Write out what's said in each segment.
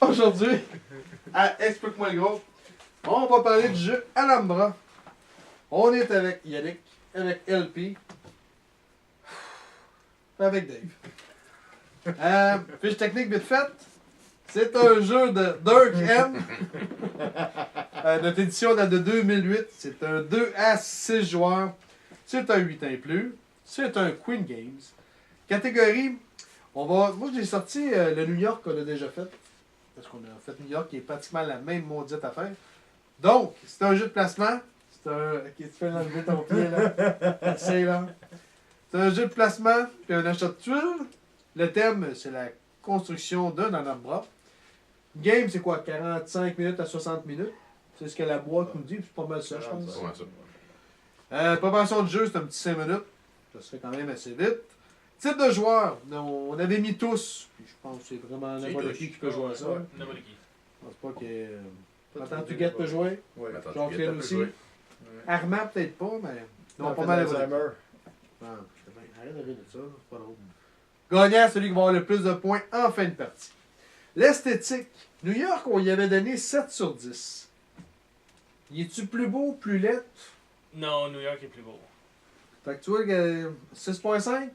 Aujourd'hui, à Explique-moi le gros, on va parler du jeu Alhambra. On est avec Yannick, avec LP, avec Dave. Fiche technique vite faite. C'est un jeu de Dirk M. Notre édition date de 2008. C'est un 2 à 6 joueurs. C'est un 8 ans et plus. C'est un Queen Games. Catégorie, moi j'ai sorti le New York qu'on a déjà fait. Parce qu'on a fait New York qui est pratiquement la même maudite affaire. Donc, c'est un jeu de placement. C'est un. Ok, tu fais enlever ton pied là. Essaye là. C'est un jeu de placement puis un achat de tuiles. Le thème, c'est la construction d'un Alhambra. Game, c'est quoi? 45 minutes à 60 minutes. C'est ce que la boîte nous dit, puis c'est pas mal ça, je pense. Préparation de jeu, c'est un petit 5 minutes. Ça se fait quand même assez vite. Type de joueur, on avait mis tous. Puis je pense que c'est vraiment n'importe qui peut jouer à ça. N'importe qui. Je pense pas que. Attends, tu guettes peut jouer. Oui. Jean-Claude aussi. Armand, peut-être pas, mais. Non, pas mal Alzheimer. Arrête de rire de ça, c'est pas drôle. Gagnant, celui qui va avoir le plus de points en fin de partie. L'esthétique. New York, on y avait donné 7 sur 10. Y est-tu plus beau, plus laid? Non, New York est plus beau. Fait que tu vois que 6.5?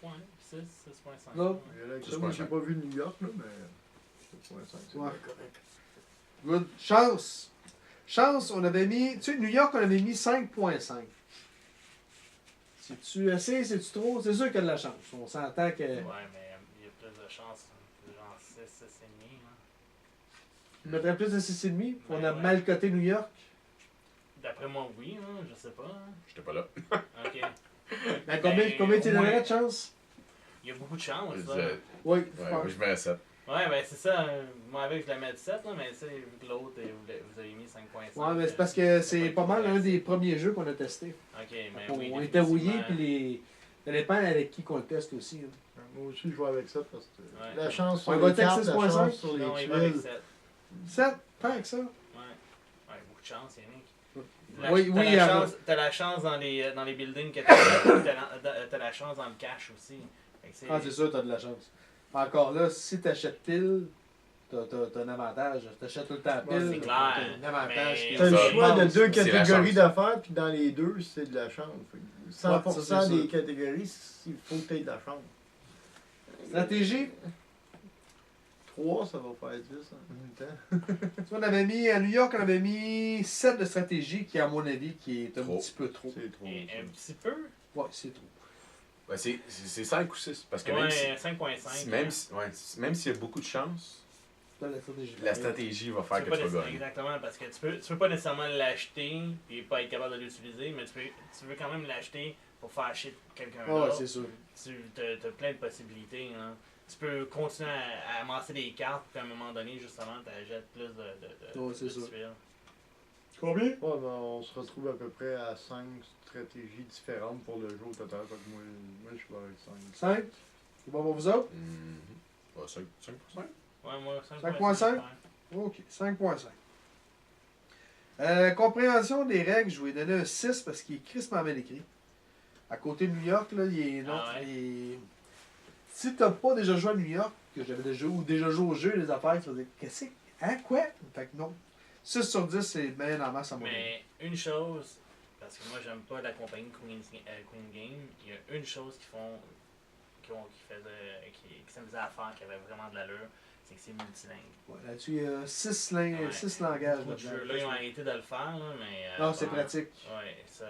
Ouais, 6, 6.5. Non. Moi, j'ai pas vu New York, là, mais 7.5. Ouais, correct. Good. Chance. Chance, on avait mis. Tu sais, New York, on avait mis 5.5. C'est-tu assez, c'est-tu trop? C'est sûr qu'il y a de la chance. On s'entend que. Ouais, mais il y a plus de chance. Genre 6, 6,5. Hein. Tu mettrais plus de 6,5? On a Ouais. mal coté New York. D'après moi, oui, hein, je sais pas. Hein. J'étais pas là. Ok. Ben, combien tu au moins, donnerais de chance? Il y a beaucoup de chance, Je ça. disais- Oui, Ouais, moi, je mets à 7. Ouais, ben c'est ça. Moi, avec, je la mets de 7, là, mais tu sais, vu que l'autre, vous avez mis 5.5. Ouais, mais c'est parce que c'est pas mal un des premiers jeux qu'on a testé. Ok, mais oui. On était rouillés, définitivement. puis les. Ça dépend avec qui qu'on le teste aussi. Hein. Moi aussi, je joue avec ça parce que Ouais. la chance sur On va les cartes, la 6.5? chance sur Non, les il va avec tuiles. 7. 7, tant que ça. Ouais. Ouais, beaucoup de chance, Yannick. T'as la chance dans les buildings que t'as la chance dans le cash aussi. Fait que Ah, c'est sûr, t'as de la chance. Encore là, si t'achètes pile, t'as un avantage. T'achètes tout le temps pile, c'est clair, t'as un avantage. mais- qui est- T'as le Ça, choix de deux c'est la catégories chance. d'affaires, puis dans les deux, c'est de la chance. Fait que 100% Ouais, ça, c'est des sûr. catégories, il faut que tu aies de la chance. Stratégie, 3, ça va faire 10 en même temps. tu vois, on avait mis, à New York, on avait mis 7 de stratégie, qui, à mon avis, qui est un Trop. petit peu trop. C'est trop. Un petit peu. Ouais, c'est trop. Ouais, c'est 5 ou 6. Parce que Ouais, même si. 5.5. Même s'il y a beaucoup de chance, C'est pas la stratégie. la stratégie va faire que tu vas gagner. Exactement, parce que tu peux pas nécessairement l'acheter et pas être capable de l'utiliser, mais tu veux quand même l'acheter pour faire chier quelqu'un Ah, ouais, d'autre. c'est sûr. Tu as plein de possibilités. Hein. Tu peux continuer à amasser des cartes, puis à un moment donné, justement, tu achètes plus de Ouais, c'est sûr. tuiles. Combien? Ouais, ben, on se retrouve à peu près à 5 stratégies différentes pour le jeu au total. Fait que moi je suis avec 5. 5? C'est bon pour vous autres? Ouais, 5%. Ouais, moi, 5.5? ouais. Ok, 5.5. Compréhension des règles, je vais lui donner un 6 parce qu'il est crissement bien écrit. À côté de New York, là, il est. Non, Ah ouais? il est- Si t'as pas déjà joué à New York, que j'avais déjà ou déjà joué au jeu, les affaires, tu vas dire, qu'est-ce que. Hein, quoi? Fait que non. 6 sur 10, c'est bien en masse à mon avis. Mais une chose, parce que moi, j'aime pas la compagnie Queen Game, il y a une chose qui s'amusaient à faire, qui avait vraiment de l'allure, c'est que c'est multilingue. Ouais, là-dessus, il y a 6 Ouais. langages. Beaucoup de jeux. Là, ils ont arrêté de le faire, là, mais. Non, c'est ouais. pratique. Ouais, ça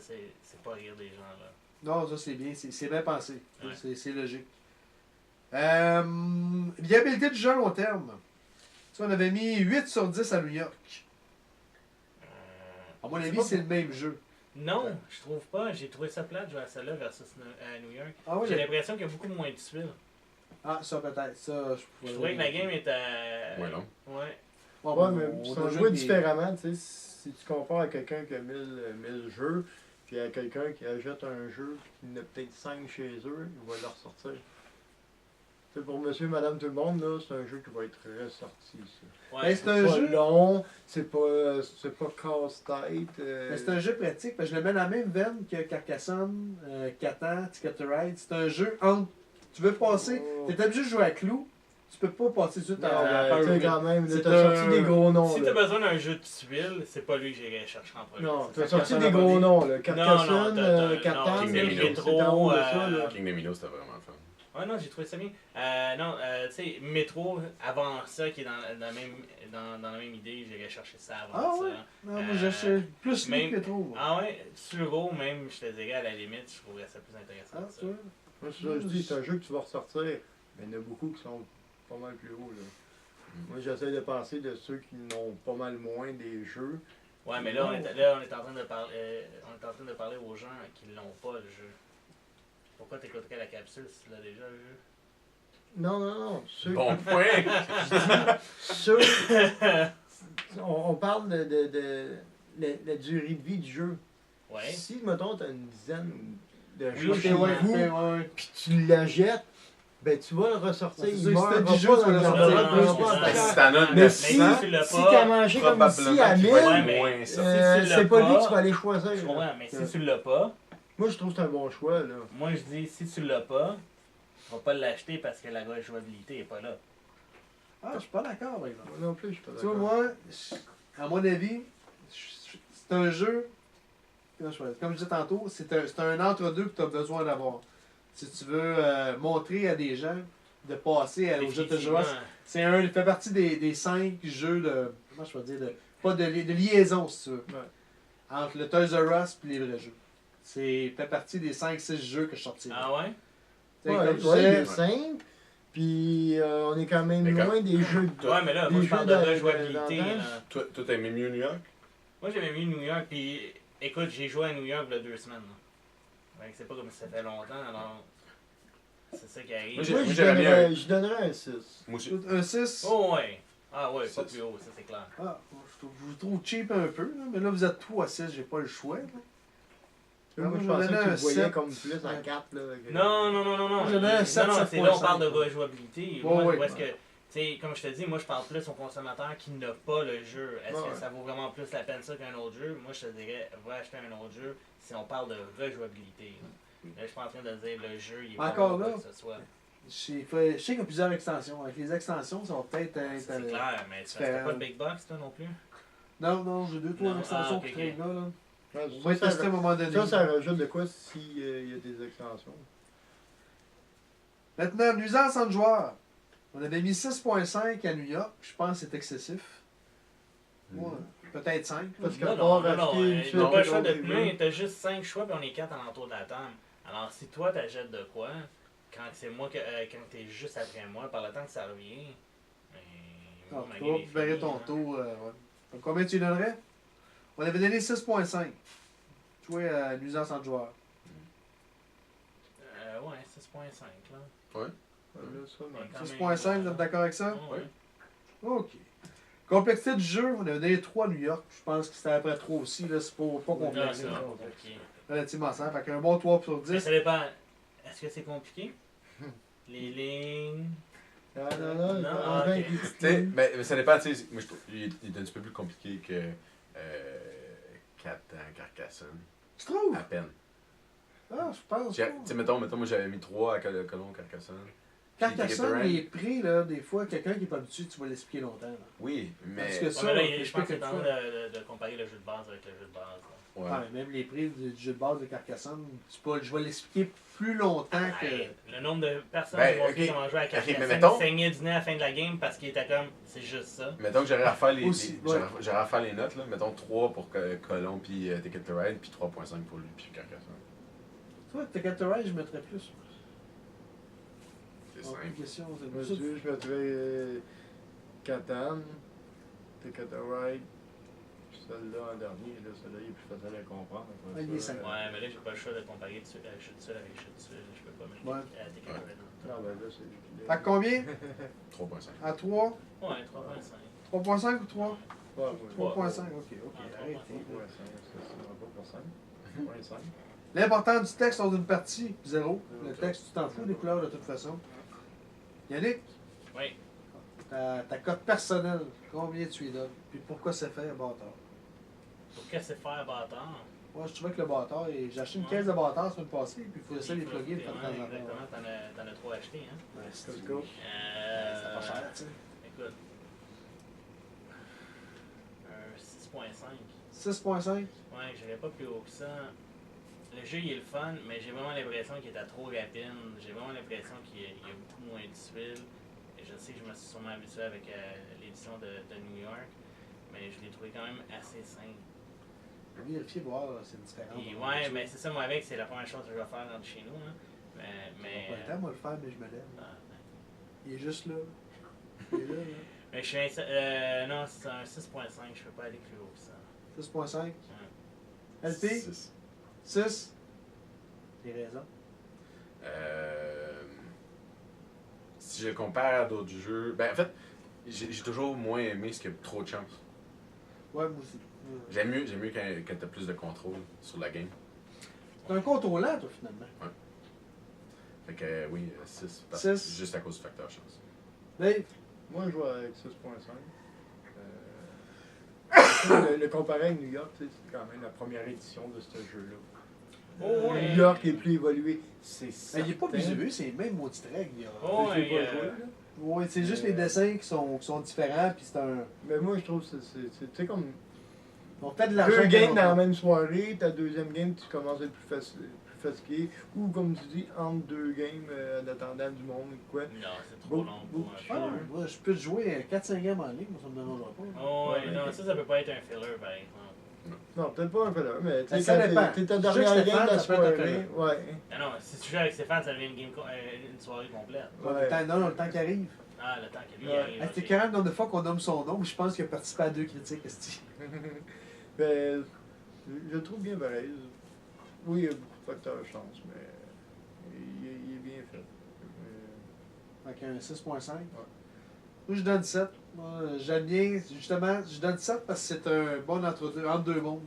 c'est pas rire des gens, là. Non, ça c'est bien, c'est bien pensé. Ouais. C'est logique. Viabilité du jeu à long terme. Tu sais, on avait mis 8 sur 10 à New York. À mon Je sais avis, pas c'est le même jeu. Non, je trouve pas. J'ai trouvé ça plate, jouer à celle-là versus New York. Ah oui, J'ai l'impression qu'il y a beaucoup moins de tuiles. Ah, ça peut-être. Ça, Je trouvais que la game était. Ouais, non. Ouais. Bon, Ouais, bon, mais on c'est a un joué jeu des- différemment, tu sais. Si tu compares à quelqu'un qui a 1000 jeux, puis à quelqu'un qui achète un jeu, qui en a peut-être 5 chez eux, il va le ressortir. Tu sais, pour monsieur, madame, tout le monde, là, c'est un jeu qui va être ressorti, ça. Ouais. Ben, c'est un C'est pas jeu. long, c'est pas casse-tête. Mais c'est un jeu pratique, parce que je le mets dans la même veine que Carcassonne, Catan, Ticket to Ride. C'est un jeu entre Tu veux passer, Oh. t'es obligé de jouer à clou, tu peux pas passer tout de suite Non, à ben, tu sais, Power quand même, là, C'est t'as sorti un- des gros noms. Si là. t'as besoin d'un jeu de tuiles, c'est pas lui que j'irais chercher en premier. Non, C'est t'as ça. sorti Carcassonne des à gros Bobby. noms, là. Non, Carcassonne, non, Catan, non, King c'est Domino. rétro, c'est en haut de ça, là. King Domino, c'était vraiment le fun. Ouais, non, j'ai trouvé ça bien. Non, tu sais, Metro, avant ça, qui est dans la même idée, j'irais chercher ça avant Ah ouais? ça. Non, moi j'achète plus lui même- que trop. moi. Ah ouais, Suro, même, je te dirais, à la limite, je trouverais ça plus intéressant. Ah, que ça. tu vois? Moi, c'est ça, je dis, c'est un jeu que tu vas ressortir, mais il y en a beaucoup qui sont pas mal plus hauts, là. Moi, j'essaie de penser de ceux qui n'ont pas mal moins des jeux. Ouais, mais là, on est en train de parler aux gens qui l'ont pas, le jeu. Pourquoi t'écouterais la capsule si tu l'as déjà, le jeu? Non, non, non. Ceux, Bon point! ceux, on parle de la durée de vie du jeu. Ouais. Si, mettons, tu as une dizaine de Oui, jeux ok, chez ouais, vous, ouais. puis tu la jettes, ben tu vas le ressortir. Ouais, c'est Il sûr que si meurt t'as pas 10 jeux, tu vas le dans sortir. le Non, jeu, non, pas en non, Ben, faire. si t'en as Mais 900, si, tu l'as si pas, t'as mangé comme ici probablement à qu'il 1000, va être Ouais, mais moins ça. si tu l'as c'est pas lui pas, que tu vas aller Je choisir. comprends, mais si tu l'as pas, Moi, je trouve que c'est un bon choix, là. moi je dis, si tu l'as pas, tu vas pas l'acheter parce que la jouabilité est pas là. Ah, je suis pas d'accord, par exemple. Moi non plus, je suis pas Tu vois, d'accord. moi, à mon avis, c'est un jeu, comme je disais tantôt, c'est un entre-deux que tu as besoin d'avoir. Si tu veux montrer à des gens de passer au jeu de Définitivement. jeu, il fait partie des 5 jeux de, comment je peux dire, pas de liaison, si tu veux, Ouais. entre le Toys R Us et les vrais jeux. C'est fait partie des 5-6 jeux que je sortirais. Ah ouais? Tu sais, Ouais, comme je ouais, il disais, est simple, puis on est quand même Mais quand- loin des jeux de... Ouais, mais là, moi Des je parle jeux de dans- rejouabilité. dans- là. Toi, t'aimais mieux New York? Moi j'avais mis New York, puis écoute, j'ai joué à New York il y a 2 semaines. Là. Fait que c'est pas comme si ça fait longtemps, alors c'est ça qui arrive. Moi, Moi, Moi, j'avais mis je donnerais un 6. Moi aussi. un 6. Oh ouais! Ah ouais, pas Ça, plus haut, ça c'est clair. Ah, je vous trouve cheap un peu, là, mais là vous êtes 3 à 6, j'ai pas le choix. Là. Moi, moi, je je pensais donnais que tu un le voyais 7. comme plus à 4, là. Non, non, non, non, non. Moi, j'avais un 7, non, c'est là on 7.5, parle de là. rejouabilité. Ouais, Moi, ouais. où est-ce que, tu sais, comme je te dis, moi je parle plus au consommateur qui n'a pas le jeu. Est-ce Ouais. que ça vaut vraiment plus la peine ça qu'un autre jeu? Moi je te dirais, va acheter un autre jeu si on parle de rejouabilité. Là, je suis pas en train de dire le jeu, il est Encore pas bon, là? quoi que ce soit. Je sais qu'il y a plusieurs extensions. Avec les extensions, ça va peut-être être. C'est clair, mais tu n'as pas de big box toi non plus? Non, j'ai 2-3 Non, extensions ok, qui ok. traînent là. Ouais, On va y tester à un moment donné. ça rajoute de quoi s'il y a des extensions. Maintenant, nuisance entre joueurs. On avait mis 6.5 à New York. Je pense que c'est excessif. Ouais, peut-être 5. Parce que- Non, qu'à non, part non, acheter une t'as suite pas le de choix de d'autres plus, jeux. t'as juste 5 choix puis on est 4 alentour de la table. Alors si toi t'achètes de quoi, quand c'est moi quand t'es juste après moi, par le temps que ça revient, ben, moi, ma Tu game vas est verrer finie, ton hein. taux. Ouais. Donc, combien tu lui donnerais? On avait donné 6.5. Jouer à nuisance entre joueurs. Ouais, 6.5 là. Ouais, là, ça, mais- Quand même, 6.5, vous êtes d'accord avec ça? Ouais. Ok. Complexité du jeu, on avait donné 3 à New York. Je pense que c'était après 3 aussi. Là, c'est pas Non, complexe. c'est là. pas compliqué. Relativement simple. Fait qu'un bon 3 sur Mais 10. ça dépend. Est-ce que c'est compliqué? Les lignes. Ah, non, Non, on ok. va avec les petites Tu sais, lignes. mais ça dépend, tu sais, moi je trouve qu'il est un petit peu plus compliqué que Catan, Carcassonne. Tu trouves? Ah. À peine. Ah, je pense. Tu pas. sais, mettons, moi j'avais mis 3 à Colomb, Carcassonne. Carcassonne, Puis les prix, là, des fois, quelqu'un qui n'est pas habitué, tu vas l'expliquer longtemps. Là. Oui, mais. Parce que Ouais, ça, mais là, on je explique pense que c'est en quelquefois. train de comparer le jeu de base avec le jeu de base. là. Ouais. Ah, mais même les prix du jeu de base de Carcassonne, je vais l'expliquer plus longtemps que. Hey, le nombre de personnes Ben, qui vont ok. dire comment jouer à Ok, Carcassonne mais mettons- saignaient du nez à la fin de la game parce qu'il était comme, c'est juste ça. Mettons que j'aurais à faire les, Aussi, les- ouais. j'aurais à faire les notes, là. Mettons 3 pour Colomb puis Ticket to Ride, puis 3.5 pour lui puis Carcassonne. Toi, Ticket to Ride, je mettrais plus. C'est Oh, simple. une question, c'est Moi, plus si tu veux, je mettrais Catan, Ticket to Ride, puis celle-là en dernier, là, celle-là, il est plus facile à comprendre. après Ouais, il est ça, simple. Ouais, mais là, j'ai pas le choix de comparer chute seule avec chute seule. Je peux pas mettre Ouais. Ticket to Ride. Non, ben là, c'est... Fait que combien? 3.5. À 3? Ouais, 3.5. 3.5 ou 3? Ouais, ouais. 3.5, ok, ok, Ah, arrêtez. 3.5, c'est pas pour 5. 3.5. L'important du texte lors d'une partie, 0. Le Ok. texte, tu t'en fous des couleurs de toute façon. Yannick, Oui. ta cote personnelle, combien tu lui donnes? Puis pourquoi c'est fait, bâtard? Pour que c'est faire bâtard? Moi, je trouvais que le bâtard, j'ai acheté une caisse de bâtard la semaine passée, puis il faut essayer de les plugger de Ouais, temps en temps. exactement, t'en as 3 achetés, hein. Ouais, c'est Let's go. pas cher, tu sais. Écoute. Un 6.5. 6.5. Ouais, j'irais pas plus haut que ça. Le jeu il est le fun, mais j'ai vraiment l'impression qu'il était trop rapide. J'ai vraiment l'impression qu'il y a beaucoup moins d'huile. Et je sais que je me suis sûrement habitué avec l'édition de New York, mais je l'ai trouvé quand même assez simple. Vérifier, voir, c'est différent. Et ouais, mais c'est ça, moi avec, c'est la première chose que je vais faire dans chez nous. Hein. Mais, Pas le temps, moi, le faire, mais je me lève. ah, Il est juste là. Il est là, là. mais je suis non, c'est un 6.5, je peux pas aller plus haut que ça. 6.5. Ouais. LP? 6. 6. T'as raison. Si je compare à d'autres jeux, ben en fait, j'ai toujours moins aimé ce qui a trop de chance. Ouais, moi aussi. J'aime mieux quand t'as plus de contrôle sur la game. C'est un contrôlant, toi, finalement. Fait que oui, 6. Six. Juste à cause du facteur chance. Dave? Moi, je joue avec 6.5. Le comparer avec New York, tu sais, c'est quand même la première édition de ce jeu-là. Oh, ouais. New York est plus évolué. C'est Mais il est pas plus certain. élevé, c'est les mêmes maudites règles. Il y a... Oh, Je l'ai ouais, pas joué, là. Ouais, c'est juste les dessins qui sont différents, puis c'est un. Mais moi, je trouve que c'est comme On fait de l'argent. deux games dans la même. même soirée. Ta deuxième game, tu commences à être plus fatigué. Ou comme tu dis, entre deux games, en attendant du monde ou quoi. Non, c'est trop long pour un Ah, filler. moi, je peux te jouer 4-5 games en ligne, moi, ça me dérangera pas. Oh, ouais, Ouais, non, ok. ça peut pas être un filler par exemple. Non, peut-être pas un peu là, mais tu Ben, sais, ça quand dépend. t'es ta Je sais que dernière Stéphane, game de la ça peut être un soirée. Ouais. Ah non, si tu joues avec Stéphane, ça devient une soirée complète. Ouais. Non, le temps qui arrive. Ah, le temps que lui Ouais. arrive. Hey, ok. T'es carrément le nombre de fois qu'on nomme son nom, mais je pense qu'il a participé à 2 critiques. esti. Ben, je le trouve bien pareil. Oui, il y a beaucoup de facteurs de chance, mais il est bien fait. Fait un 6.5. Moi, je donne 7. Moi, j'aime bien, justement, je donne 7 parce que c'est un bon entre deux mondes.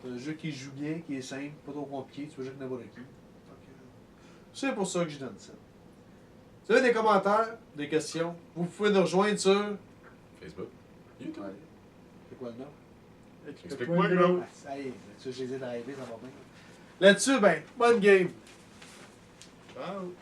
C'est un jeu qui joue bien, qui est simple, pas trop compliqué, tu peux jouer avec n'importe qui. C'est pour ça que je donne 7. Si vous avez des commentaires, des questions, vous pouvez nous rejoindre sur. Facebook. YouTube. Ouais. C'est quoi le nom? Explique-moi, Explique-moi, gros. Ah, ça y est, tu sais, j'ai d'arriver, ça va bien. Là-dessus, ben, bonne game. Ciao.